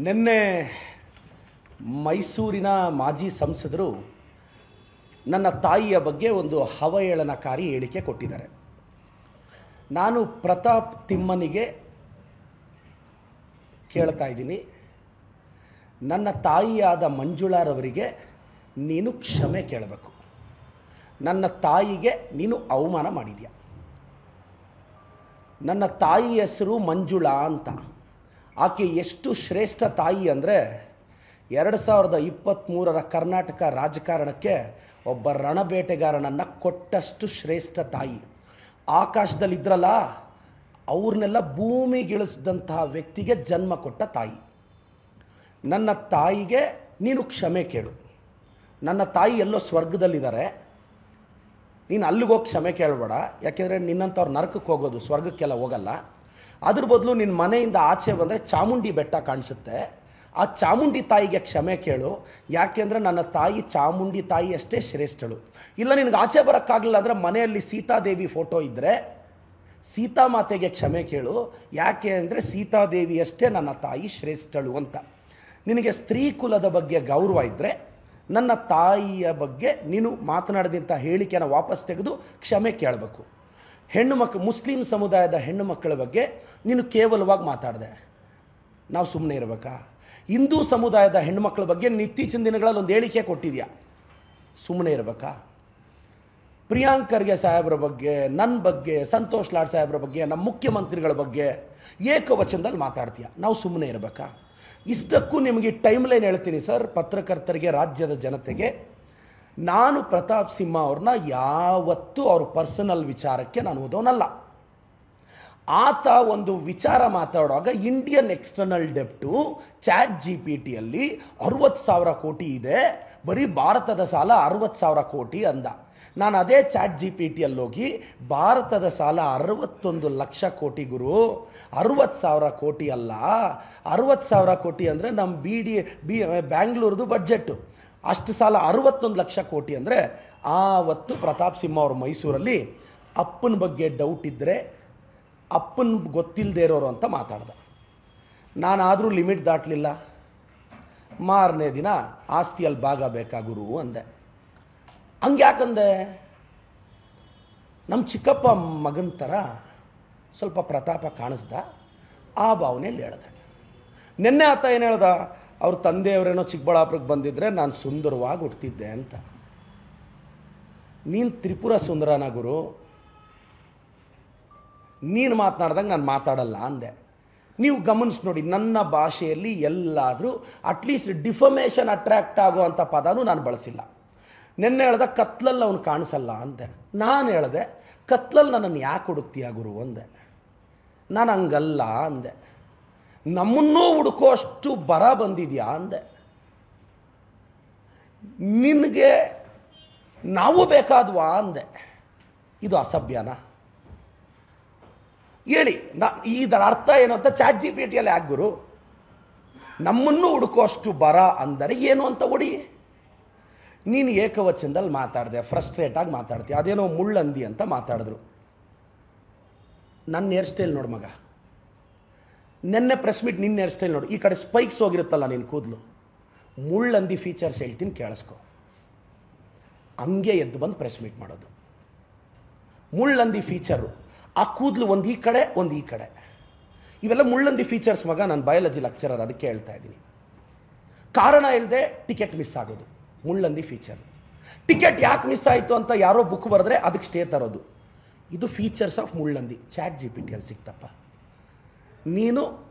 ನಿನ್ನೆ ಮೈಸೂರಿನ ಮಾಜಿ ಸಂಸದರು ನನ್ನ ತಾಯಿಯ ಬಗ್ಗೆ ಒಂದು ಅವಹೇಳನಕಾರಿ ಹೇಳಿಕೆ ಕೊಟ್ಟಿದ್ದಾರೆ. ನಾನು ಪ್ರತಾಪ್ ತಿಮ್ಮನಿಗೆ ಕೇಳ್ತಾ ಇದ್ದೀನಿ, ನನ್ನ ತಾಯಿಯಾದ ಮಂಜುಳಾರವರಿಗೆ ನೀನು ಕ್ಷಮೆ ಕೇಳಬೇಕು. ನನ್ನ ತಾಯಿಗೆ ನೀನು ಅವಮಾನ ಮಾಡಿದ್ಯಾ. ನನ್ನ ತಾಯಿ ಹೆಸರು ಮಂಜುಳಾ ಅಂತ. ಆಕೆ ಎಷ್ಟು ಶ್ರೇಷ್ಠ ತಾಯಿ ಅಂದರೆ 2023 ಕರ್ನಾಟಕ ರಾಜಕಾರಣಕ್ಕೆ ಒಬ್ಬ ರಣಬೇಟೆಗಾರನನ್ನು ಕೊಟ್ಟಷ್ಟು ಶ್ರೇಷ್ಠ ತಾಯಿ. ಆಕಾಶದಲ್ಲಿದ್ದರಲ್ಲ ಅವ್ರನ್ನೆಲ್ಲ ಭೂಮಿಗಿಳಿಸಿದಂತಹ ವ್ಯಕ್ತಿಗೆ ಜನ್ಮ ಕೊಟ್ಟ ತಾಯಿ. ನನ್ನ ತಾಯಿಗೆ ನೀನು ಕ್ಷಮೆ ಕೇಳು. ನನ್ನ ತಾಯಿ ಎಲ್ಲೋ ಸ್ವರ್ಗದಲ್ಲಿದ್ದಾರೆ, ನೀನು ಅಲ್ಲಿಗೋಗಿ ಕ್ಷಮೆ ಕೇಳಬೇಡ. ಯಾಕೆಂದರೆ ನಿನ್ನಂಥವ್ರು ನರಕಕ್ಕೆ ಹೋಗೋದು, ಸ್ವರ್ಗಕ್ಕೆಲ್ಲ ಹೋಗಲ್ಲ. ಅದ್ರ ಬದಲು ನಿನ್ನ ಮನೆಯಿಂದ ಆಚೆ ಬಂದರೆ ಚಾಮುಂಡಿ ಬೆಟ್ಟ ಕಾಣಿಸುತ್ತೆ, ಆ ಚಾಮುಂಡಿ ತಾಯಿಗೆ ಕ್ಷಮೆ ಕೇಳು. ಯಾಕೆಂದರೆ ನನ್ನ ತಾಯಿ ಚಾಮುಂಡಿ ತಾಯಿ ಅಷ್ಟೇ ಶ್ರೇಷ್ಠಳು. ಇಲ್ಲ ನಿನಗೆ ಆಚೆ ಬರೋಕ್ಕಾಗಲಿಲ್ಲ ಅಂದರೆ ಮನೆಯಲ್ಲಿ ಸೀತಾದೇವಿ ಫೋಟೋ ಇದ್ದರೆ ಸೀತಾಮಾತೆಗೆ ಕ್ಷಮೆ ಕೇಳು. ಯಾಕೆ ಅಂದರೆ ಸೀತಾದೇವಿಯಷ್ಟೇ ನನ್ನ ತಾಯಿ ಶ್ರೇಷ್ಠಳು ಅಂತ. ನಿನಗೆ ಸ್ತ್ರೀ ಕುಲದ ಬಗ್ಗೆ ಗೌರವ ಇದ್ದರೆ ನನ್ನ ತಾಯಿಯ ಬಗ್ಗೆ ನೀನು ಮಾತನಾಡಿದಂಥ ಹೇಳಿಕೆಯನ್ನು ವಾಪಸ್ ತೆಗೆದು ಕ್ಷಮೆ ಕೇಳಬೇಕು. ಹೆಣ್ಣು ಮಕ್ಕಳು, ಮುಸ್ಲಿಂ ಸಮುದಾಯದ ಹೆಣ್ಣು ಮಕ್ಕಳ ಬಗ್ಗೆ ನೀನು ಕೇವಲವಾಗಿ ಮಾತಾಡಿದೆ, ನಾವು ಸುಮ್ಮನೆ ಇರಬೇಕಾ? ಹಿಂದೂ ಸಮುದಾಯದ ಹೆಣ್ಣುಮಕ್ಕಳ ಬಗ್ಗೆ ಇತ್ತೀಚಿನ ದಿನಗಳಲ್ಲಿ ಒಂದು ಹೇಳಿಕೆ ಕೊಟ್ಟಿದ್ಯಾ, ಸುಮ್ಮನೆ ಇರಬೇಕಾ? ಪ್ರಿಯಾಂಕ್ ಖರ್ಗೆ ಸಾಹೇಬ್ರ ಬಗ್ಗೆ, ನನ್ನ ಬಗ್ಗೆ, ಸಂತೋಷ್ ಲಾಡ್ ಸಾಹೇಬ್ರ ಬಗ್ಗೆ, ನಮ್ಮ ಮುಖ್ಯಮಂತ್ರಿಗಳ ಬಗ್ಗೆ ಏಕವಚನದಲ್ಲಿ ಮಾತಾಡ್ತೀಯ, ನಾವು ಸುಮ್ಮನೆ ಇರಬೇಕಾ? ಇಷ್ಟಕ್ಕೂ ನಿಮಗೆ ಟೈಮ್ ಲೈನ್ ಹೇಳ್ತೀನಿ ಸರ್, ಪತ್ರಕರ್ತರಿಗೆ, ರಾಜ್ಯದ ಜನತೆಗೆ. ನಾನು ಪ್ರತಾಪ್ ಸಿಂಹ ಅವ್ರನ್ನ ಯಾವತ್ತೂ ಅವ್ರ ಪರ್ಸನಲ್ ವಿಚಾರಕ್ಕೆ ನಾನು ಓದೋನಲ್ಲ. ಆತ ಒಂದು ವಿಚಾರ ಮಾತಾಡುವಾಗ ಇಂಡಿಯನ್ ಎಕ್ಸ್ಟರ್ನಲ್ ಡೆಪ್ಟು ChatGPTಯಲ್ಲಿ 60,000 ಕೋಟಿ ಇದೆ, ಬರೀ ಭಾರತದ ಸಾಲ 60,000 ಕೋಟಿ ಅಂದ. ನಾನು ಅದೇ ChatGPTಯಲ್ಲಿ ಹೋಗಿ ಭಾರತದ ಸಾಲ 61 ಲಕ್ಷ ಕೋಟಿ ಗುರು, 60,000 ಕೋಟಿ ಅಲ್ಲ, 60,000 ಕೋಟಿ ಅಂದರೆ ನಮ್ಮ ಬ್ಯಾಂಗ್ಳೂರ್ದು ಬಡ್ಜೆಟ್ಟು. ಅಷ್ಟು ಸಾಲ 61 ಲಕ್ಷ ಕೋಟಿ ಅಂದರೆ ಆವತ್ತು ಪ್ರತಾಪ್ ಸಿಂಹ ಅವರು ಮೈಸೂರಲ್ಲಿ ಅಪ್ಪನ ಬಗ್ಗೆ ಡೌಟ್ ಇದ್ದರೆ ಅಪ್ಪನ ಗೊತ್ತಿಲ್ಲದೆ ಇರೋರು ಅಂತ ಮಾತಾಡ್ದೆ. ನಾನಾದರೂ ಲಿಮಿಟ್ ದಾಟಲಿಲ್ಲ. ಮಾರನೇ ದಿನ ಆಸ್ತಿಯಲ್ಲಿ ಭಾಗ ಬೇಕಾ ಗುರು ಅಂದೆ. ಹಂಗೆ ಯಾಕಂದೆ? ನಮ್ಮ ಚಿಕ್ಕಪ್ಪ ಮಗನ ಥರ ಸ್ವಲ್ಪ ಪ್ರತಾಪ ಕಾಣಿಸ್ದ, ಆ ಭಾವನೆಯಲ್ಲಿ ಹೇಳ್ದೆ. ನಿನ್ನೆ ಆತ ಏನು ಹೇಳ್ದ, ಅವ್ರ ತಂದೆಯವರೇನೋ ಚಿಕ್ಕಬಳ್ಳಾಪುರಕ್ಕೆ ಬಂದಿದ್ದರೆ ನಾನು ಸುಂದರವಾಗಿ ಹುಡ್ತಿದ್ದೆ ಅಂತ. ನೀನು ತ್ರಿಪುರ ಸುಂದರನ ಗುರು, ನೀನು ಮಾತನಾಡ್ದಂಗೆ ನಾನು ಮಾತಾಡಲ್ಲ ಅಂದೆ. ನೀವು ಗಮನಿಸಿ ನೋಡಿ, ನನ್ನ ಭಾಷೆಯಲ್ಲಿ ಎಲ್ಲಾದರೂ ಅಟ್ಲೀಸ್ಟ್ ಡಿಫಮೇಷನ್ ಅಟ್ರ್ಯಾಕ್ಟ್ ಆಗುವಂಥ ಪದನೂ ನಾನು ಬಳಸಿಲ್ಲ. ನಿನ್ನೆ ಹೇಳ್ದೆ ಕತ್ಲಲ್ಲಿ ಅವನು ಕಾಣಿಸಲ್ಲ ಅಂದೆ. ನಾನು ಹೇಳಿದೆ ಕತ್ಲಲ್ಲಿ ನನ್ನನ್ನು ಯಾಕೆ ಹುಡುಕ್ತೀಯ ಗುರು ಅಂದೆ. ನಾನು ಹಂಗಲ್ಲ ಅಂದೆ. ನಮ್ಮನ್ನೂ ಹುಡುಕೋ ಅಷ್ಟು ಬರ ಬಂದಿದೆಯಾ ಅಂದೆ. ನಿನಗೆ ನಾವು ಬೇಕಾದ್ವಾ ಅಂದೆ. ಇದು ಅಸಭ್ಯನಾ? ಹೇಳಿ, ಇದರ ಅರ್ಥ ಏನು ಅಂತ ChatGPTಯಲ್ಲಿ ಯಾಕೆ ಗುರು? ನಮ್ಮನ್ನು ಹುಡುಕೋ ಅಷ್ಟು ಬರ ಅಂದರೆ ಏನು ಅಂತ ಹೊಡಿ. ನೀನು ಏಕವಚನದಲ್ಲಿ ಮಾತಾಡಿದೆ, ಫ್ರಸ್ಟ್ರೇಟಾಗಿ ಮಾತಾಡ್ತೀಯ. ಅದೇನೋ ಮುಳ್ಳಂದಿ ಅಂತ ಮಾತಾಡಿದ್ರು. ನನ್ನ ಹೇರ್ ಸ್ಟೈಲ್ ನೋಡು ಮಗ, ನೆನ್ನೆ ಪ್ರೆಸ್ ಮೀಟ್ ನಿನ್ನ ಹೇರ್ ಸ್ಟೈಲ್ ನೋಡು. ಈ ಕಡೆ ಸ್ಪೈಕ್ಸ್ ಹೋಗಿರುತ್ತಲ್ಲ ನಿನ್ನ ಕೂದಲು, ಮುಳ್ಳಂದಿ ಫೀಚರ್ಸ್ ಹೇಳ್ತೀನಿ ಕೇಳಿಸ್ಕೊ. ಹಂಗೆ ಎದ್ದು ಬಂದು ಪ್ರೆಸ್ ಮೀಟ್ ಮಾಡೋದು. ಮುಳ್ಳಂದಿ ಫೀಚರು, ಆ ಕೂದಲು ಒಂದು ಈ ಕಡೆ ಒಂದು ಈ ಕಡೆ, ಇವೆಲ್ಲ ಮುಳ್ಳಂದಿ ಫೀಚರ್ಸ್ ಮಗ. ನಾನು ಬಯಾಲಜಿ ಲೆಕ್ಚರರ್, ಅದಕ್ಕೆ ಹೇಳ್ತಾ ಇದ್ದೀನಿ. ಕಾರಣ ಇಲ್ಲದೆ ಟಿಕೆಟ್ ಮಿಸ್ ಆಗೋದು ಮುಳ್ಳಂದಿ ಫೀಚರ್. ಟಿಕೆಟ್ ಯಾಕೆ ಮಿಸ್ ಆಯಿತು ಅಂತ ಯಾರೋ ಬುಕ್ ಬರೆದ್ರೆ ಅದಕ್ಕೆ ಸ್ಟೇ ತರೋದು. ಇದು ಫೀಚರ್ಸ್ ಆಫ್ ಮುಳ್ಳಂದಿ. ChatGPTಯಲ್ಲಿ ಸಿಕ್ತಪ್ಪ. ನೀನು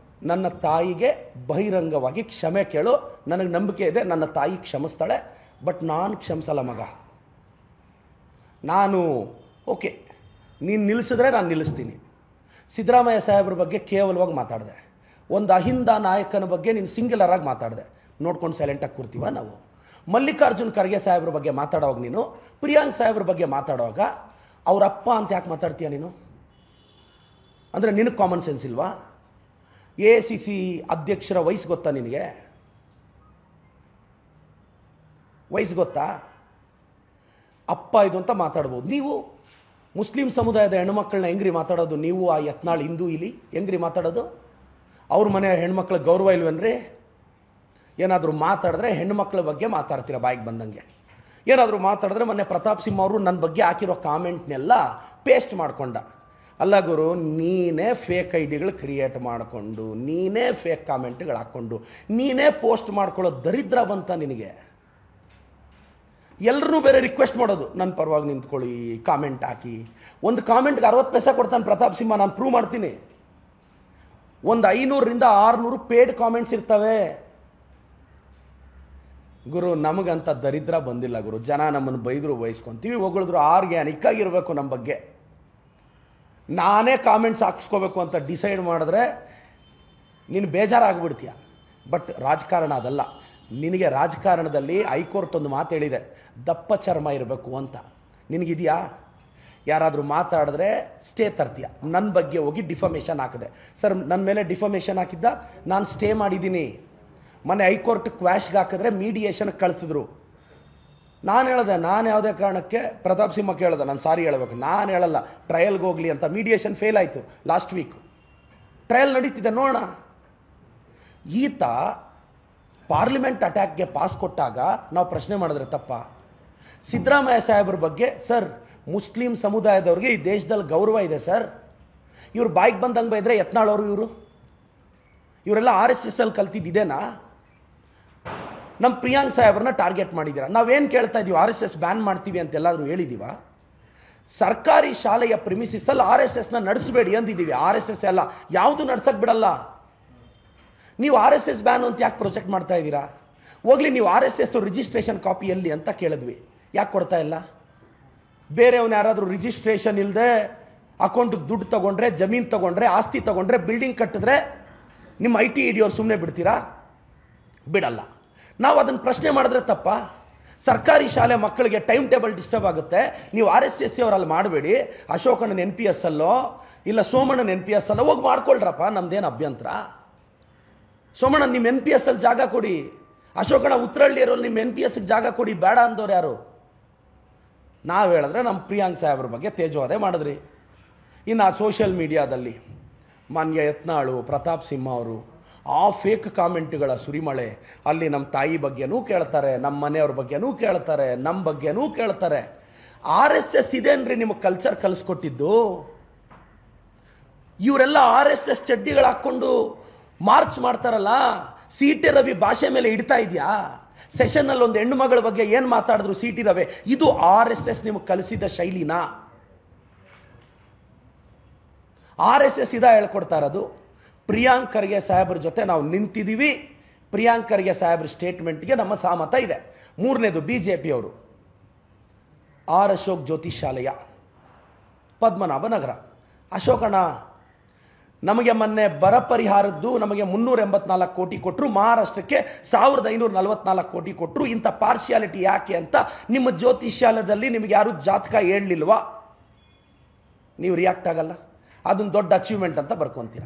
ನನ್ನ ತಾಯಿಗೆ ಬಹಿರಂಗವಾಗಿ ಕ್ಷಮೆ ಕೇಳು. ನನಗೆ ನಂಬಿಕೆ ಇದೆ ನನ್ನ ತಾಯಿ ಕ್ಷಮಿಸ್ತಾಳೆ, ಬಟ್ ನಾನು ಕ್ಷಮಿಸಲ್ಲ ಮಗ. ನಾನು ಓಕೆ, ನೀನು ನಿಲ್ಲಿಸಿದ್ರೆ ನಾನು ನಿಲ್ಲಿಸ್ತೀನಿ. ಸಿದ್ದರಾಮಯ್ಯ ಸಾಹೇಬ್ರ ಬಗ್ಗೆ ಕೇವಲವಾಗಿ ಮಾತಾಡಿದೆ. ಒಂದು ಅಹಿಂದ ನಾಯಕನ ಬಗ್ಗೆ ನೀನು ಸಿಂಗ್ಯುಲರಾಗಿ ಮಾತಾಡಿದೆ, ನೋಡ್ಕೊಂಡು ಸೈಲೆಂಟಾಗಿ ಕೂರ್ತೀವ ನಾವು. ಮಲ್ಲಿಕಾರ್ಜುನ್ ಖರ್ಗೆ ಸಾಹೇಬ್ರ ಬಗ್ಗೆ ಮಾತಾಡೋವಾಗ ನೀನು, ಪ್ರಿಯಾಂಕ್ ಸಾಹೇಬ್ರ ಬಗ್ಗೆ ಮಾತಾಡುವಾಗ ಅವರಪ್ಪ ಅಂತ ಯಾಕೆ ಮಾತಾಡ್ತೀಯ ನೀನು? ಅಂದರೆ ನಿನಗೆ ಕಾಮನ್ ಸೆನ್ಸ್ ಇಲ್ವಾ? AICC ಅಧ್ಯಕ್ಷರ ವಯಸ್ಸು ಗೊತ್ತಾ ನಿನಗೆ? ವಯಸ್ಸು ಗೊತ್ತಾ? ಅಪ್ಪ ಇದು ಅಂತ ಮಾತಾಡ್ಬೋದು. ನೀವು ಮುಸ್ಲಿಂ ಸಮುದಾಯದ ಹೆಣ್ಮಕ್ಳನ್ನ ಹೆಂಗ್ರಿ ಮಾತಾಡೋದು? ನೀವು ಆ ಯತ್ನಾಳ್ ಹಿಂದೂ ಇಲ್ಲಿ ಹೆಂಗ್ರಿ ಮಾತಾಡೋದು? ಅವ್ರ ಮನೆ ಹೆಣ್ಮಕ್ಳಿಗೆ ಗೌರವ ಇಲ್ವೇನ್ರಿ? ಏನಾದರೂ ಮಾತಾಡಿದ್ರೆ ಹೆಣ್ಣುಮಕ್ಳ ಬಗ್ಗೆ ಮಾತಾಡ್ತೀರ ಬಾಯಿಗೆ ಬಂದಂಗೆ. ಏನಾದರೂ ಮಾತಾಡಿದ್ರೆ ಮೊನ್ನೆ ಪ್ರತಾಪ್ ಸಿಂಹ ಅವರು ನನ್ನ ಬಗ್ಗೆ ಹಾಕಿರೋ ಕಾಮೆಂಟ್ನೆಲ್ಲ ಪೇಸ್ಟ್ ಮಾಡಿಕೊಂಡ. ಅಲ್ಲ ಗುರು, ನೀನೇ ಫೇಕ್ ಐಡಿಗಳು ಕ್ರಿಯೇಟ್ ಮಾಡಿಕೊಂಡು, ನೀನೇ ಫೇಕ್ ಕಾಮೆಂಟ್ಗಳು ಹಾಕ್ಕೊಂಡು, ನೀನೇ ಪೋಸ್ಟ್ ಮಾಡ್ಕೊಳ್ಳೋ ದರಿದ್ರ ಬಂತ ನಿನಗೆ. ಎಲ್ಲರೂ ಬೇರೆ ರಿಕ್ವೆಸ್ಟ್ ಮಾಡೋದು, ನನ್ನ ಪರವಾಗಿ ನಿಂತ್ಕೊಳ್ಳಿ, ಕಾಮೆಂಟ್ ಹಾಕಿ. ಒಂದು ಕಾಮೆಂಟ್ಗೆ 60 ಪೈಸೆ ಕೊಡ್ತಾನೆ ಪ್ರತಾಪ್ ಸಿಂಹ, ನಾನು ಪ್ರೂವ್ ಮಾಡ್ತೀನಿ. ಒಂದು 500ರಿಂದ 600 ಪೇಡ್ ಕಾಮೆಂಟ್ಸ್ ಇರ್ತವೆ. ಗುರು, ನಮಗಂತ ದರಿದ್ರ ಬಂದಿಲ್ಲ ಗುರು. ಜನ ನಮ್ಮನ್ನು ಬೈದರು ಬಯಸ್ಕೊತೀವಿ, ಹೊಗಳಿದ್ರು ಆರ್ಗ್ಯಾನಿಕ್ ಆಗಿರಬೇಕು ನಮ್ಮ ಬಗ್ಗೆ. ನಾನೇ ಕಾಮೆಂಟ್ಸ್ ಹಾಕ್ಸ್ಕೋಬೇಕು ಅಂತ ಡಿಸೈಡ್ ಮಾಡಿದ್ರೆ ನೀನು ಬೇಜಾರಾಗ್ಬಿಡ್ತೀಯ. ಬಟ್ ರಾಜಕಾರಣ ಅದಲ್ಲ. ನಿನಗೆ ರಾಜಕಾರಣದಲ್ಲಿ ಹೈಕೋರ್ಟ್ ಒಂದು ಮಾತು ಹೇಳಿದೆ, ದಪ್ಪ ಚರ್ಮ ಇರಬೇಕು ಅಂತ. ನಿನಗಿದೆಯಾ? ಯಾರಾದರೂ ಮಾತಾಡಿದ್ರೆ ಸ್ಟೇ ತರ್ತೀಯ. ನನ್ನ ಬಗ್ಗೆ ಹೋಗಿ ಡಿಫಮೇಷನ್ ಹಾಕಿದೆ. ಸರ್, ನನ್ನ ಮೇಲೆ ಡಿಫಮೇಷನ್ ಹಾಕಿದ್ದ, ನಾನು ಸ್ಟೇ ಮಾಡಿದ್ದೀನಿ. ಮೊನ್ನೆ ಹೈಕೋರ್ಟ್ ಕ್ವ್ಯಾಶ್ಗೆ ಹಾಕಿದ್ರೆ ಮೀಡಿಯೇಷನ್ಗೆ ಕಳಿಸಿದ್ರು. ನಾನು ಹೇಳಿದೆ, ನಾನು ಯಾವುದೇ ಕಾರಣಕ್ಕೆ ಪ್ರತಾಪ್ ಸಿಂಹ ಕೇಳಿದೆ, ನಾನು ಸಾರಿ ಹೇಳಬೇಕು, ನಾನು ಹೇಳಲ್ಲ, ಟ್ರಯಲ್ಗೆ ಹೋಗಲಿ ಅಂತ. ಮೀಡಿಯೇಷನ್ ಫೇಲ್ ಆಯಿತು ಲಾಸ್ಟ್ ವೀಕ್. ಟ್ರಯಲ್ ನಡೀತಿದೆ, ನೋಡೋಣ. ಈತ ಪಾರ್ಲಿಮೆಂಟ್ ಅಟ್ಯಾಕ್ಗೆ ಪಾಸ್ ಕೊಟ್ಟಾಗ ನಾವು ಪ್ರಶ್ನೆ ಮಾಡಿದ್ರೆ ತಪ್ಪ? ಸಿದ್ದರಾಮಯ್ಯ ಸಾಹೇಬ್ರ ಬಗ್ಗೆ, ಸರ್ ಮುಸ್ಲಿಂ ಸಮುದಾಯದವ್ರಿಗೆ ಈ ದೇಶದಲ್ಲಿ ಗೌರವ ಇದೆ ಸರ್, ಇವ್ರು ಬಾಯಿಗೆ ಬಂದಂಗೆ ಬೈದರೆ ಯತ್ನಾಳವರು ಇವರೆಲ್ಲ RSS ಅಲ್ಲಿ ಕಲ್ತಿದ್ದೇನಾ? ನಮ್ಮ ಪ್ರಿಯಾಂಕ್ ಸಾಹೇಬ್ರನ್ನ ಟಾರ್ಗೆಟ್ ಮಾಡಿದ್ದೀರಾ. ನಾವೇನು ಕೇಳ್ತಾ ಇದ್ದೀವಿ? RSS ಬ್ಯಾನ್ ಮಾಡ್ತೀವಿ ಅಂತ ಎಲ್ಲಾದರೂ ಹೇಳಿದ್ದೀವ? ಸರ್ಕಾರಿ ಶಾಲೆಯ ಪ್ರಿಮಿಸಿಸಲ್ಲಿ RSSನ ನಡೆಸಬೇಡಿ ಅಂದಿದ್ದೀವಿ. RSS ಎಲ್ಲ ಯಾವುದು ನಡ್ಸಕ್ಕೆ ಬಿಡಲ್ಲ. ನೀವು RSS ಬ್ಯಾನ್ ಅಂತ ಯಾಕೆ ಪ್ರೊಜೆಕ್ಟ್ ಮಾಡ್ತಾ ಇದ್ದೀರಾ? ಹೋಗ್ಲಿ, ನೀವು RSS ರಿಜಿಸ್ಟ್ರೇಷನ್ ಕಾಪಿ ಎಲ್ಲಿ ಅಂತ ಕೇಳಿದ್ವಿ, ಯಾಕೆ ಕೊಡ್ತಾ ಇಲ್ಲ? ಬೇರೆಯವನು ಯಾರಾದರೂ ರಿಜಿಸ್ಟ್ರೇಷನ್ ಇಲ್ಲದೆ ಅಕೌಂಟಿಗೆ ದುಡ್ಡು ತೊಗೊಂಡ್ರೆ, ಜಮೀನು ತೊಗೊಂಡ್ರೆ, ಆಸ್ತಿ ತೊಗೊಂಡ್ರೆ, ಬಿಲ್ಡಿಂಗ್ ಕಟ್ಟಿದ್ರೆ ನಿಮ್ಮ IT ಹಿಡಿಯೋರು ಸುಮ್ಮನೆ ಬಿಡ್ತೀರಾ? ಬಿಡಲ್ಲ. ನಾವು ಅದನ್ನು ಪ್ರಶ್ನೆ ಮಾಡಿದ್ರೆ ತಪ್ಪ? ಸರ್ಕಾರಿ ಶಾಲೆ ಮಕ್ಕಳಿಗೆ ಟೈಮ್ ಟೇಬಲ್ ಡಿಸ್ಟರ್ಬ್ ಆಗುತ್ತೆ, ನೀವು RSS ಅವರಲ್ಲಿ ಮಾಡಬೇಡಿ. ಅಶೋಕಣ್ಣನ NPS ಅಲ್ಲೋ ಇಲ್ಲ ಸೋಮಣ್ಣನ NPS ಅಲ್ಲೋ ಹೋಗಿ ಮಾಡ್ಕೊಳ್ರಪ್ಪ, ನಮ್ದೇನು ಅಭ್ಯಂತರ. ಸೋಮಣ್ಣ ನಿಮ್ಮ NPS ಅಲ್ಲಿ ಜಾಗ ಕೊಡಿ, ಅಶೋಕಣ್ಣ ಉತ್ತರಹಳ್ಳಿ ಇರೋರು ನಿಮ್ಮ NPSಗೆ ಜಾಗ ಕೊಡಿ, ಬೇಡ ಅಂದವ್ರು ಯಾರು? ನಾವು ಹೇಳಿದ್ರೆ ನಮ್ಮ ಪ್ರಿಯಾಂಕ್ ಸಾಹೇಬ್ರ ಬಗ್ಗೆ ತೇಜೋವಧೆ ಮಾಡಿದ್ರಿ. ಇನ್ನು ಸೋಷಿಯಲ್ ಮೀಡಿಯಾದಲ್ಲಿ ಮಾನ್ಯ ಯತ್ನಾಳು, ಪ್ರತಾಪ್ ಸಿಂಹ ಅವರು ಆ ಫೇಕ್ ಕಾಮೆಂಟ್ಗಳ ಸುರಿಮಳೆ. ಅಲ್ಲಿ ನಮ್ಮ ತಾಯಿ ಬಗ್ಗೆನೂ ಕೇಳ್ತಾರೆ, ನಮ್ಮ ಮನೆಯವ್ರ ಬಗ್ಗೆನೂ ಕೇಳ್ತಾರೆ, ನಮ್ಮ ಬಗ್ಗೆನೂ ಕೇಳ್ತಾರೆ. RSS ಇದೇನ್ರಿ ನಿಮಗೆ ಕಲ್ಚರ್ ಕಲಿಸ್ಕೊಟ್ಟಿದ್ದು? ಇವರೆಲ್ಲ RSS ಚಡ್ಡಿಗಳು ಹಾಕ್ಕೊಂಡು ಮಾರ್ಚ್ ಮಾಡ್ತಾರಲ್ಲ, CT ರವಿ ಭಾಷೆ ಮೇಲೆ ಇಡ್ತಾ ಇದೆಯಾ? ಸೆಷನ್ನಲ್ಲಿ ಒಂದು ಹೆಣ್ಣು ಮಗಳ ಬಗ್ಗೆ ಏನು ಮಾತಾಡಿದ್ರು CT ರವಿ? ಇದು RSS ನಿಮಗೆ ಕಲಿಸಿದ ಶೈಲಿನಾ? RSS ಇದ ಹೇಳ್ಕೊಡ್ತಾ ಇರೋದು. ಪ್ರಿಯಾಂಕ್ ಖರ್ಗೆ ಸಾಹೇಬ್ರ ಜೊತೆ ನಾವು ನಿಂತಿದ್ದೀವಿ. ಪ್ರಿಯಾಂಕ್ ಖರ್ಗೆ ಸಾಹೇಬ್ರ ಸ್ಟೇಟ್ಮೆಂಟ್ಗೆ ನಮ್ಮ ಸಹಮತ ಇದೆ. ಮೂರನೇದು BJP ಅವರು R ಅಶೋಕ್ ಜ್ಯೋತಿಷಾಲಯ, ಪದ್ಮನಾಭನಗರ. ಅಶೋಕಣ್ಣ, ನಮಗೆ ಮೊನ್ನೆ ಬರ ಪರಿಹಾರದ್ದು ನಮಗೆ 384 ಕೋಟಿ ಕೊಟ್ಟರು, ಮಹಾರಾಷ್ಟ್ರಕ್ಕೆ 1544 ಕೋಟಿ ಕೊಟ್ಟರು. ಇಂಥ ಪಾರ್ಶಿಯಾಲಿಟಿ ಯಾಕೆ ಅಂತ ನಿಮ್ಮ ಜ್ಯೋತಿಷ್ಯಾಲಯದಲ್ಲಿ ನಿಮಗೆ ಯಾರು ಜಾತಕ ಹೇಳಲಿಲ್ವಾ? ನೀವು ರಿಯಾಕ್ಟ್ ಆಗಲ್ಲ. ಅದೊಂದು ದೊಡ್ಡ ಅಚೀವ್ಮೆಂಟ್ ಅಂತ ಬರ್ಕೊತೀರ.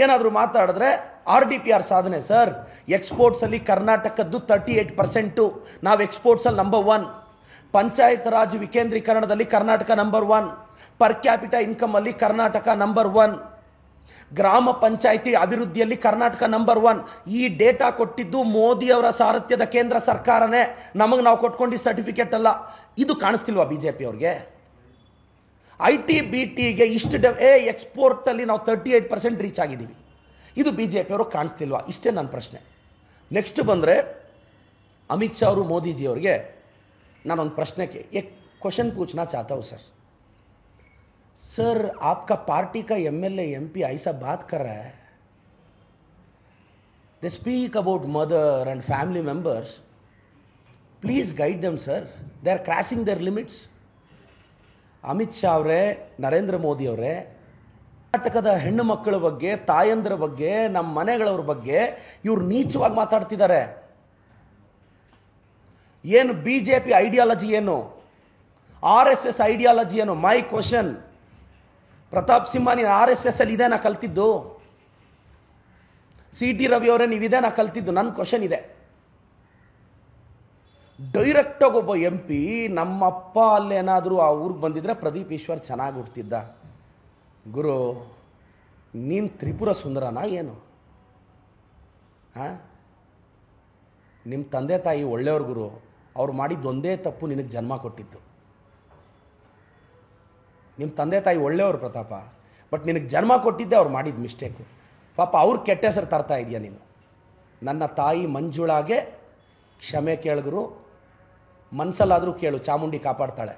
ಏನಾದರೂ ಮಾತಾಡಿದ್ರೆ RDPR ಸಾಧನೆ ಸರ್, ಎಕ್ಸ್ಪೋರ್ಟ್ಸಲ್ಲಿ ಕರ್ನಾಟಕದ್ದು 38%, ನಾವು ಎಕ್ಸ್ಪೋರ್ಟ್ಸಲ್ಲಿ ನಂಬರ್ 1. ಪಂಚಾಯತ್ ರಾಜ್ ವಿಕೇಂದ್ರೀಕರಣದಲ್ಲಿ ಕರ್ನಾಟಕ ನಂಬರ್ 1. ಪರ್ ಕ್ಯಾಪಿಟಲ್ ಇನ್ಕಮಲ್ಲಿ ಕರ್ನಾಟಕ ನಂಬರ್ 1. ಗ್ರಾಮ ಪಂಚಾಯಿತಿ ಅಭಿವೃದ್ಧಿಯಲ್ಲಿ ಕರ್ನಾಟಕ ನಂಬರ್ 1. ಈ ಡೇಟಾ ಕೊಟ್ಟಿದ್ದು ಮೋದಿಯವರ ಸಾರಥ್ಯದ ಕೇಂದ್ರ ಸರ್ಕಾರನೇ, ನಮಗೆ ನಾವು ಕೊಟ್ಕೊಂಡಿದ್ದ ಸರ್ಟಿಫಿಕೇಟ್ ಅಲ್ಲ. ಇದು ಕಾಣಿಸ್ತಿಲ್ವಾ BJP ಅವ್ರಿಗೆ? IT BTಗೆ ಇಷ್ಟು ಎಕ್ಸ್ಪೋರ್ಟಲ್ಲಿ ನಾವು 38% ರೀಚ್ ಆಗಿದ್ದೀವಿ. ಇದು BJP ಅವರು ಕಾಣಿಸ್ತಿಲ್ವಾ? ಇಷ್ಟೇ ನನ್ನ ಪ್ರಶ್ನೆ. ನೆಕ್ಸ್ಟ್ ಬಂದರೆ ಅಮಿತ್ ಶಾ ಅವರು ಮೋದಿಜಿ ಅವ್ರಿಗೆ ನಾನೊಂದು ಪ್ರಶ್ನೆಗೆ ಕ್ವಶನ್ पूछना चाहता हूँ सर आपका पार्टी का MLA MP ऐसा बात कर रहा है, they speak about mother and family members, please guide them sir, they are crossing their limits. Amit Shah ಅವರೇ, ನರೇಂದ್ರ ಮೋದಿ ಅವರೇ, ಕರ್ನಾಟಕದ ಹೆಣ್ಣು ಮಕ್ಕಳ ಬಗ್ಗೆ, ತಾಯಂದ್ರ ಬಗ್ಗೆ, ನಮ್ಮ ಮನೆಗಳವ್ರ ಬಗ್ಗೆ ಇವ್ರು ನೀಚವಾಗಿ ಮಾತಾಡ್ತಿದ್ದಾರೆ. ಏನು BJP ಐಡಿಯಾಲಜಿ ಏನು? RSS ಐಡಿಯಾಲಜಿ ಏನು? My question. ಪ್ರತಾಪ್ ಸಿಂಹ, ನೀನು RSS ಅಲ್ಲಿ ಇದೇನಾ ಕಲ್ತಿದ್ದು? CT ರವಿ ಅವರೇ, ನೀವು ಇದೇನಾ ಕಲ್ತಿದ್ದು? ನನ್ನ ಕ್ವಶನ್ ಇದೆ. ಡೈರೆಕ್ಟಾಗಿ ಒಬ್ಬ MP, ನಮ್ಮಪ್ಪ ಅಲ್ಲೇನಾದರೂ ಆ ಊರಿಗೆ ಬಂದಿದ್ರೆ ಪ್ರದೀಪ್ ಈಶ್ವರ್ ಚೆನ್ನಾಗಿ ಹುಡ್ತಿದ್ದ. ಗುರು, ನೀನು ತ್ರಿಪುರ ಸುಂದರನಾ ಏನು? ಹಾಂ, ನಿಮ್ಮ ತಂದೆ ತಾಯಿ ಒಳ್ಳೆಯವ್ರ ಗುರು, ಅವ್ರು ಮಾಡಿದ್ದೊಂದೇ ತಪ್ಪು ನಿನಗೆ ಜನ್ಮ ಕೊಟ್ಟಿತ್ತು. ನಿಮ್ಮ ತಂದೆ ತಾಯಿ ಒಳ್ಳೆಯವರು ಪ್ರತಾಪ, ಬಟ್ ನಿನಗೆ ಜನ್ಮ ಕೊಟ್ಟಿದ್ದೆ ಅವ್ರು ಮಾಡಿದ ಮಿಸ್ಟೇಕು. ಪಾಪ ಅವ್ರ ಕೆಟ್ಟ ಹೆಸರು ತರ್ತಾ ಇದೆಯಾ ನೀನು. ನನ್ನ ತಾಯಿ ಮಂಜುಳಾಗೆ ಕ್ಷಮೆ ಕೇಳಿದ್ರು, ಮನಸ್ಸಲ್ಲಾದರೂ ಕೇಳು, ಚಾಮುಂಡಿ ಕಾಪಾಡ್ತಾಳೆ.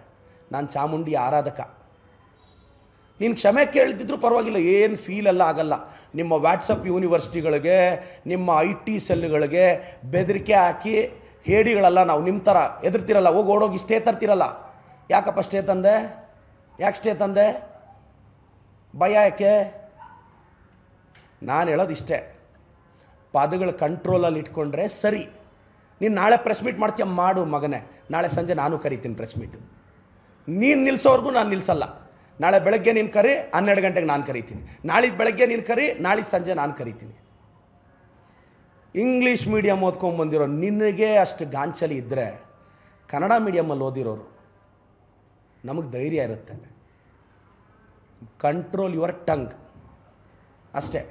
ನಾನು ಚಾಮುಂಡಿ ಆರಾಧಕ. ನೀನು ಕ್ಷಮೆ ಕೇಳ್ತಿದ್ರು ಪರವಾಗಿಲ್ಲ, ಏನು ಫೀಲೆಲ್ಲ ಆಗಲ್ಲ. ನಿಮ್ಮ ವಾಟ್ಸಪ್ ಯೂನಿವರ್ಸಿಟಿಗಳಿಗೆ, ನಿಮ್ಮ IT ಸೆಲ್ಗಳಿಗೆ ಬೆದರಿಕೆ ಹಾಕಿ ಹೇಡಿಗಳೆಲ್ಲ ನಾವು ನಿಮ್ಮ ಥರ ಎದುರ್ತಿರಲ್ಲ, ಓಡೋಗಿ ಸ್ಟೇ ತರ್ತಿರಲ್ಲ. ಯಾಕಪ್ಪ ಸ್ಟೇ ತಂದೆ? ಯಾಕೆ ಸ್ಟೇ ತಂದೆ? ಭಯ ಯಾಕೆ? ನಾನು ಹೇಳೋದು ಇಷ್ಟೇ, ಪದಗಳ ಕಂಟ್ರೋಲಲ್ಲಿ ಇಟ್ಕೊಂಡ್ರೆ ಸರಿ. ನೀನು ನಾಳೆ ಪ್ರೆಸ್ ಮೀಟ್ ಮಾಡ್ತೀಯ, ಮಾಡು ಮಗನೇ. ನಾಳೆ ಸಂಜೆ ನಾನು ಕರಿತೀನಿ ಪ್ರೆಸ್ ಮೀಟು. ನೀನು ನಿಲ್ಲಿಸೋವರೆಗೂ ನಾನು ನಿಲ್ಲಿಸಲ್ಲ. ನಾಳೆ ಬೆಳಗ್ಗೆ ನೀನು ಕರಿ, 12 ಗಂಟೆಗೆ ನಾನು ಕರಿತೀನಿ. ನಾಳಿದ್ದು ಬೆಳಗ್ಗೆ ನೀನು ಕರಿ, ನಾಳಿದ್ದು ಸಂಜೆ ನಾನು ಕರಿತೀನಿ. ಇಂಗ್ಲೀಷ್ ಮೀಡಿಯಮ್ ಓದ್ಕೊಂಬಂದಿರೋ ನಿನಗೆ ಅಷ್ಟು ಗಾಂಚಲಿ ಇದ್ದರೆ, ಕನ್ನಡ ಮೀಡಿಯಮಲ್ಲಿ ಓದಿರೋರು ನಮಗೆ ಧೈರ್ಯ ಇರುತ್ತೆ. ಕಂಟ್ರೋಲ್ ಯುವರ್ ಟಂಗ್ ಅಷ್ಟೇ.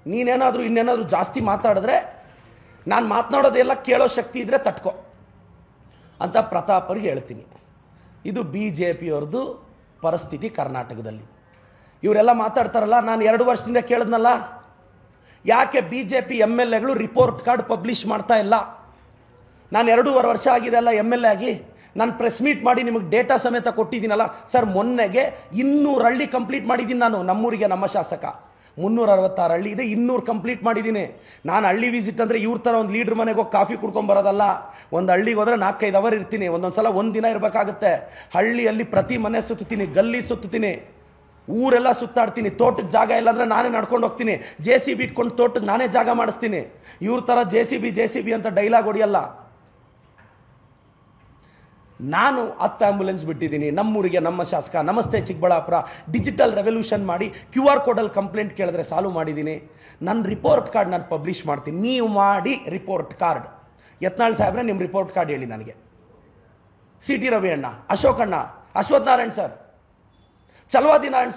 ನೀನೇನಾದರೂ ಇನ್ನೇನಾದರೂ ಜಾಸ್ತಿ ಮಾತಾಡಿದ್ರೆ, ನಾನು ಮಾತನಾಡೋದೆಲ್ಲ ಕೇಳೋ ಶಕ್ತಿ ಇದ್ದರೆ ತಟ್ಕೋ ಅಂತ ಪ್ರತಾಪರಿಗೆ ಹೇಳ್ತೀನಿ. ಇದು BJP ಅವ್ರದ್ದು ಪರಿಸ್ಥಿತಿ ಕರ್ನಾಟಕದಲ್ಲಿ. ಇವರೆಲ್ಲ ಮಾತಾಡ್ತಾರಲ್ಲ, ನಾನು 2 ವರ್ಷದಿಂದ ಕೇಳಿದ್ನಲ್ಲ, ಯಾಕೆ BJP MLAಗಳು ರಿಪೋರ್ಟ್ ಕಾರ್ಡ್ ಪಬ್ಲಿಷ್ ಮಾಡ್ತಾ ಇಲ್ಲ? ನಾನು 2.5 ವರ್ಷ ಆಗಿದೆ ಅಲ್ಲ MLA ಆಗಿ, ನಾನು ಪ್ರೆಸ್ ಮೀಟ್ ಮಾಡಿ ನಿಮಗೆ ಡೇಟಾ ಸಮೇತ ಕೊಟ್ಟಿದ್ದೀನಲ್ಲ ಸರ್. ಮೊನ್ನೆಗೆ 200 ಹಳ್ಳಿ ಕಂಪ್ಲೀಟ್ ಮಾಡಿದ್ದೀನಿ ನಾನು. ನಮ್ಮೂರಿಗೆ ನಮ್ಮ ಶಾಸಕ 366 ಹಳ್ಳಿ ಇದೆ, 200 ಕಂಪ್ಲೀಟ್ ಮಾಡಿದ್ದೀನಿ. ನಾನು ಹಳ್ಳಿ ವಿಸಿಟ್ ಅಂದರೆ ಇವ್ರ ಥರ ಒಂದು ಲೀಡ್ರ್ ಮನೆಗೆ ಹೋಗಿ ಕಾಫಿ ಕುಡ್ಕೊಂಬರೋದಲ್ಲ. ಒಂದು ಹಳ್ಳಿಗೆ ಹೋದರೆ 4-5 ಅವರ್ ಇರ್ತೀನಿ, ಒಂದೊಂದು ಸಲ 1 ದಿನ ಇರಬೇಕಾಗುತ್ತೆ. ಹಳ್ಳಿಯಲ್ಲಿ ಪ್ರತಿ ಮನೆ ಸುತ್ತೀನಿ, ಗಲ್ಲಿ ಸುತ್ತೀನಿ, ಊರೆಲ್ಲ ಸುತ್ತಾಡ್ತೀನಿ. ತೋಟಕ್ಕೆ ಜಾಗ ಇಲ್ಲ ಅಂದರೆ ನಾನೇ ನಡ್ಕೊಂಡು ಹೋಗ್ತೀನಿ. JCB ಇಟ್ಕೊಂಡು ತೋಟಕ್ಕೆ ನಾನೇ ಜಾಗ ಮಾಡಿಸ್ತೀನಿ. ಇವ್ರ ಥರ JCB ಅಂತ ಡೈಲಾಗ್ ಹೊಡಿಯಲ್ಲ. ನಾನು 10 ಆ್ಯಂಬುಲೆನ್ಸ್ ಬಿಟ್ಟಿದ್ದೀನಿ ನಮ್ಮೂರಿಗೆ. ನಮ್ಮ ಶಾಸಕ ನಮಸ್ತೆ ಚಿಕ್ಕಬಳ್ಳಾಪುರ ಡಿಜಿಟಲ್ ರೆವಲ್ಯೂಷನ್ ಮಾಡಿ QR ಕೋಡಲ್ಲಿ ಕಂಪ್ಲೇಂಟ್ ಕೇಳಿದ್ರೆ ಸಾಲ್ವ್ ಮಾಡಿದ್ದೀನಿ. ನನ್ನ ರಿಪೋರ್ಟ್ ಕಾರ್ಡ್ ನಾನು ಪಬ್ಲಿಷ್ ಮಾಡ್ತೀನಿ. ನೀವು ಮಾಡಿ ರಿಪೋರ್ಟ್ ಕಾರ್ಡ್. ಯತ್ನಾಳ್ ಸಾಹೇಬ್ರೆ, ನಿಮ್ಮ ರಿಪೋರ್ಟ್ ಕಾರ್ಡ್ ಹೇಳಿ ನನಗೆ. CT ರವಿ ಅಣ್ಣ, ಅಶೋಕ್ ಅಣ್ಣ, ಅಶ್ವಥ್ ನಾರಾಯಣ್ ಸರ್, ಚಲವಾದಿ ನಾರಾಯಣ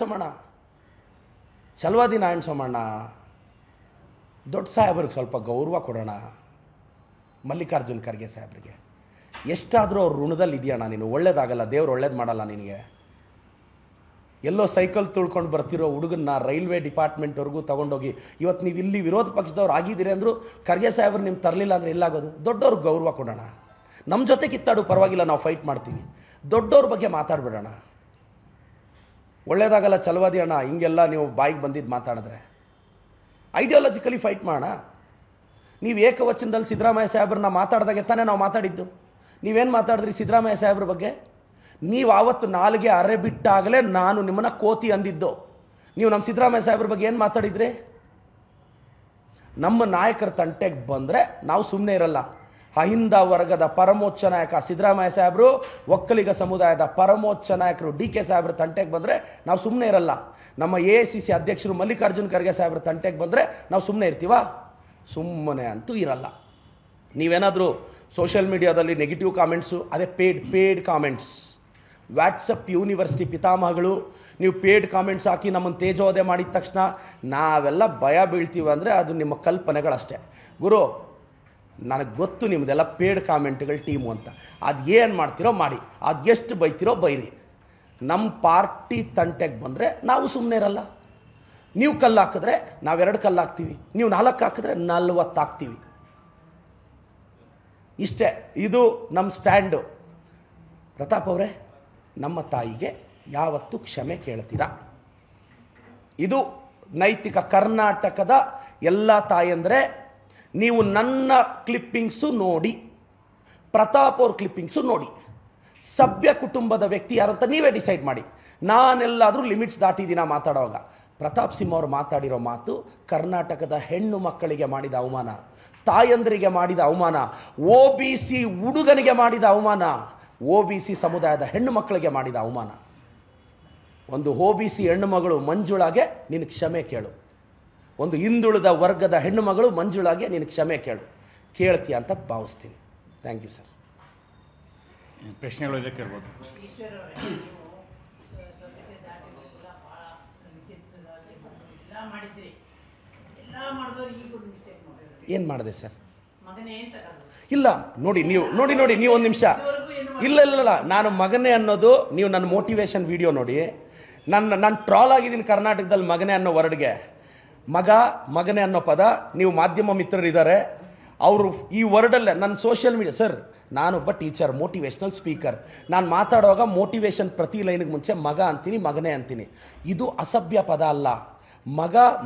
ಸೋಮಣ್ಣ, ದೊಡ್ಡ ಸಾಹೇಬ್ರಿಗೆ ಸ್ವಲ್ಪ ಗೌರವ ಕೊಡೋಣ. ಮಲ್ಲಿಕಾರ್ಜುನ್ ಖರ್ಗೆ ಸಾಹೇಬ್ರಿಗೆ ಎಷ್ಟಾದರೂ ಅವ್ರ ಋಣದಲ್ಲಿ ಇದೆಯಣ್ಣ ನೀನು. ಒಳ್ಳೇದಾಗಲ್ಲ, ದೇವ್ರು ಒಳ್ಳೇದು ಮಾಡಲ್ಲ ನಿನಗೆ. ಎಲ್ಲೋ ಸೈಕಲ್ ತುಳ್ಕೊಂಡು ಬರ್ತಿರೋ ಹುಡುಗನ್ನ ರೈಲ್ವೆ ಡಿಪಾರ್ಟ್ಮೆಂಟ್ವರೆಗೂ ತೊಗೊಂಡೋಗಿ ಇವತ್ತು ನೀವು ಇಲ್ಲಿ ವಿರೋಧ ಪಕ್ಷದವ್ರು ಆಗಿದ್ದೀರಿ ಅಂದರು, ಖರ್ಗೆ ಸಾಹೇಬ್ರು ನಿಮ್ಮ ತರಲಿಲ್ಲ ಅಂದರೆ ಎಲ್ಲಾಗೋದು? ದೊಡ್ಡವ್ರಿಗೆ ಗೌರವ ಕೊಡೋಣ. ನಮ್ಮ ಜೊತೆ ಕಿತ್ತಾಡು ಪರವಾಗಿಲ್ಲ, ನಾವು ಫೈಟ್ ಮಾಡ್ತೀವಿ. ದೊಡ್ಡವ್ರ ಬಗ್ಗೆ ಮಾತಾಡ್ಬಿಡೋಣ. ಒಳ್ಳೇದಾಗಲ್ಲ ಚಲವಾದಿ ಅಣ್ಣ, ಹಿಂಗೆಲ್ಲ ನೀವು ಬಾಯಿಗೆ ಬಂದಿದ್ದು ಮಾತಾಡಿದ್ರೆ. ಐಡಿಯಾಲಜಿಕಲಿ ಫೈಟ್ ಮಾಡೋಣ. ನೀವು ಏಕವಚನದಲ್ಲಿ ಸಿದ್ದರಾಮಯ್ಯ ಸಾಹೇಬ್ರನ್ನ ಮಾತಾಡಿದಾಗೆ ತಾನೇ ನಾವು ಮಾತಾಡಿದ್ದು. ನೀವೇನು ಮಾತಾಡಿದ್ರಿ ಸಿದ್ದರಾಮಯ್ಯ ಸಾಹೇಬ್ರ ಬಗ್ಗೆ? ನೀವು ಆವತ್ತು ನಾಲಿಗೆ ಅರೆ ಬಿಟ್ಟಾಗಲೇ ನಾನು ನಿಮ್ಮನ್ನು ಕೋತಿ ಅಂದಿದ್ದು. ನೀವು ನಮ್ಮ ಸಿದ್ದರಾಮಯ್ಯ ಸಾಹೇಬ್ರ ಬಗ್ಗೆ ಏನು ಮಾತಾಡಿದ್ರಿ? ನಮ್ಮ ನಾಯಕರ ತಂಟೆಗೆ ಬಂದರೆ ನಾವು ಸುಮ್ಮನೆ ಇರಲ್ಲ. ಅಹಿಂದ ವರ್ಗದ ಪರಮೋಚ್ಚ ನಾಯಕ ಸಿದ್ದರಾಮಯ್ಯ ಸಾಹೇಬರು, ಒಕ್ಕಲಿಗ ಸಮುದಾಯದ ಪರಮೋಚ್ಚ ನಾಯಕರು DK ಸಾಹೇಬ್ರ ತಂಟೆಗೆ ಬಂದರೆ ನಾವು ಸುಮ್ಮನೆ ಇರಲ್ಲ. ನಮ್ಮ AICC ಅಧ್ಯಕ್ಷರು ಮಲ್ಲಿಕಾರ್ಜುನ್ ಖರ್ಗೆ ಸಾಹೇಬ್ರ ತಂಟೆಗೆ ಬಂದರೆ ನಾವು ಸುಮ್ಮನೆ ಇರ್ತೀವಾ? ಸುಮ್ಮನೆ ಅಂತೂ ಇರಲ್ಲ. ನೀವೇನಾದರೂ ಸೋಷಿಯಲ್ ಮೀಡಿಯಾದಲ್ಲಿ ನೆಗೆಟಿವ್ ಕಾಮೆಂಟ್ಸು, ಅದೇ ಪೇಡ್ ಕಾಮೆಂಟ್ಸ್, ವಾಟ್ಸಪ್ ಯೂನಿವರ್ಸಿಟಿ ಪಿತಾಮಹಗಳು ನೀವು ಪೇಡ್ ಕಾಮೆಂಟ್ಸ್ ಹಾಕಿ ನಮ್ಮನ್ನು ತೇಜೋವಧೆ ಮಾಡಿದ ತಕ್ಷಣ ನಾವೆಲ್ಲ ಭಯ ಬೀಳ್ತೀವಿ ಅಂದರೆ ಅದು ನಿಮ್ಮ ಕಲ್ಪನೆಗಳಷ್ಟೇ. ಗುರು, ನನಗೆ ಗೊತ್ತು ನಿಮ್ಮದೆಲ್ಲ ಪೇಡ್ ಕಾಮೆಂಟ್ಗಳ ಟೀಮು ಅಂತ. ಅದು ಏನು ಮಾಡ್ತಿರೋ ಮಾಡಿ, ಅದು ಎಷ್ಟು ಬೈತಿರೋ ಬೈರಿ. ನಮ್ಮ ಪಾರ್ಟಿ ತಂಟೆಗೆ ಬಂದರೆ ನಾವು ಸುಮ್ಮನೆ ಇರಲ್ಲ. ನೀವು ಕಲ್ಲು ಹಾಕಿದ್ರೆ ನಾವು 2 ಕಲ್ಲು ಹಾಕ್ತೀವಿ, ನೀವು 4 ಹಾಕಿದ್ರೆ 40 ಹಾಕ್ತೀವಿ. ಇಷ್ಟೇ, ಇದು ನಮ್ಮ ಸ್ಟ್ಯಾಂಡು. ಪ್ರತಾಪ್ ಅವರೇ, ನಮ್ಮ ತಾಯಿಗೆ ಯಾವತ್ತೂ ಕ್ಷಮೆ ಕೇಳ್ತೀರಾ? ಇದು ನೈತಿಕ. ಕರ್ನಾಟಕದ ಎಲ್ಲ ತಾಯಂದರೆ ನೀವು ನನ್ನ ಕ್ಲಿಪ್ಪಿಂಗ್ಸು ನೋಡಿ, ಪ್ರತಾಪ್ ಅವ್ರ ಕ್ಲಿಪ್ಪಿಂಗ್ಸು ನೋಡಿ. ಸಭ್ಯ ಕುಟುಂಬದ ವ್ಯಕ್ತಿ ಯಾರು ಅಂತ ನೀವೇ ಡಿಸೈಡ್ ಮಾಡಿ. ನಾನೆಲ್ಲಾದರೂ ಲಿಮಿಟ್ಸ್ ದಾಟಿದ್ದೀನ ಮಾತಾಡುವಾಗ? ಪ್ರತಾಪ್ ಸಿಂಹ ಅವರು ಮಾತಾಡಿರೋ ಮಾತು ಕರ್ನಾಟಕದ ಹೆಣ್ಣು ಮಕ್ಕಳಿಗೆ ಮಾಡಿದ ಅವಮಾನ, ತಾಯಂದರಿಗೆ ಮಾಡಿದ ಅವಮಾನ, OBC ಹುಡುಗನಿಗೆ ಮಾಡಿದ ಅವಮಾನ, OBC ಸಮುದಾಯದ ಹೆಣ್ಣು ಮಕ್ಕಳಿಗೆ ಮಾಡಿದ ಅವಮಾನ. ಒಂದು OBC ಹೆಣ್ಣು ಮಗಳು ಮಂಜುಳಾಗೆ ನೀನು ಕ್ಷಮೆ ಕೇಳು. ಒಂದು ಹಿಂದುಳಿದ ವರ್ಗದ ಹೆಣ್ಣು ಮಗಳು ಮಂಜುಳಾಗೆ ನೀನು ಕ್ಷಮೆ ಕೇಳ್ತೀಯ ಅಂತ ಭಾವಿಸ್ತೀನಿ. Thank you sir. ಪ್ರಶ್ನೆಗಳು ಇದೆ, ಕೇಳ್ಬೋದು. ಏನು ಮಾಡಿದೆ ಸರ್? ಇಲ್ಲ ನೋಡಿ ನೀವು ಒಂದು ನಿಮಿಷ. ಇಲ್ಲ ನಾನು ಮಗನೇ ಅನ್ನೋದು, ನೀವು ನನ್ನ ಮೋಟಿವೇಶನ್ ವಿಡಿಯೋ ನೋಡಿ. ನಾನು ಟ್ರಾಲ್ ಆಗಿದ್ದೀನಿ ಕರ್ನಾಟಕದಲ್ಲಿ ಮಗನೇ ಅನ್ನೋ ವರ್ಡ್ಗೆ. ಮಗನೇ ಅನ್ನೋ ಪದ, ನೀವು ಮಾಧ್ಯಮ ಮಿತ್ರರಿದ್ದಾರೆ ಅವರು ಈ ವರ್ಡಲ್ಲೇ ನನ್ನ ಸೋಷಿಯಲ್ ಮೀಡಿಯಾ. ಸರ್, ನಾನೊಬ್ಬ ಟೀಚರ್, ಮೋಟಿವೇಶ್ನಲ್ ಸ್ಪೀಕರ್. ನಾನು ಮಾತಾಡುವಾಗ ಮೋಟಿವೇಶನ್ ಪ್ರತಿ ಲೈನಿಗೆ ಮುಂಚೆ ಮಗ ಅಂತೀನಿ, ಮಗನೇ ಅಂತೀನಿ. ಇದು ಅಸಭ್ಯ ಪದ ಅಲ್ಲ.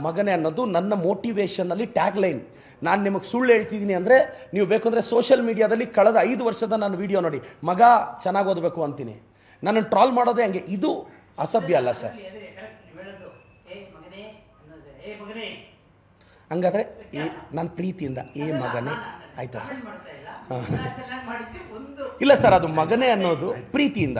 ಮಗನೇ ಅನ್ನೋದು ನನ್ನ ಮೋಟಿವೇಶನ್ನಲ್ಲಿ ಟ್ಯಾಗ್ ಲೈನ್. ನಾನು ನಿಮಗೆ ಸುಳ್ಳು ಹೇಳ್ತಿದ್ದೀನಿ ಅಂದರೆ ನೀವು ಬೇಕಂದರೆ ಸೋಷಿಯಲ್ ಮೀಡಿಯಾದಲ್ಲಿ ಕಳೆದ 5 ವರ್ಷದ ನನ್ನ ವಿಡಿಯೋ ನೋಡಿ, ಮಗ ಚೆನ್ನಾಗಿ ಓದಬೇಕು ಅಂತೀನಿ. ನನ್ನನ್ನು ಟ್ರಾಲ್ ಮಾಡೋದೇ ಹಂಗೆ. ಇದು ಅಸಭ್ಯ ಅಲ್ಲ ಸರ್. ಹಂಗಾದ್ರೆ ನನ್ನ ಪ್ರೀತಿಯಿಂದ ಮಗನೇ ಆಯ್ತಾ ಸರ್? ಇಲ್ಲ ಸರ್, ಅದು ಮಗನೇ ಅನ್ನೋದು ಪ್ರೀತಿಯಿಂದ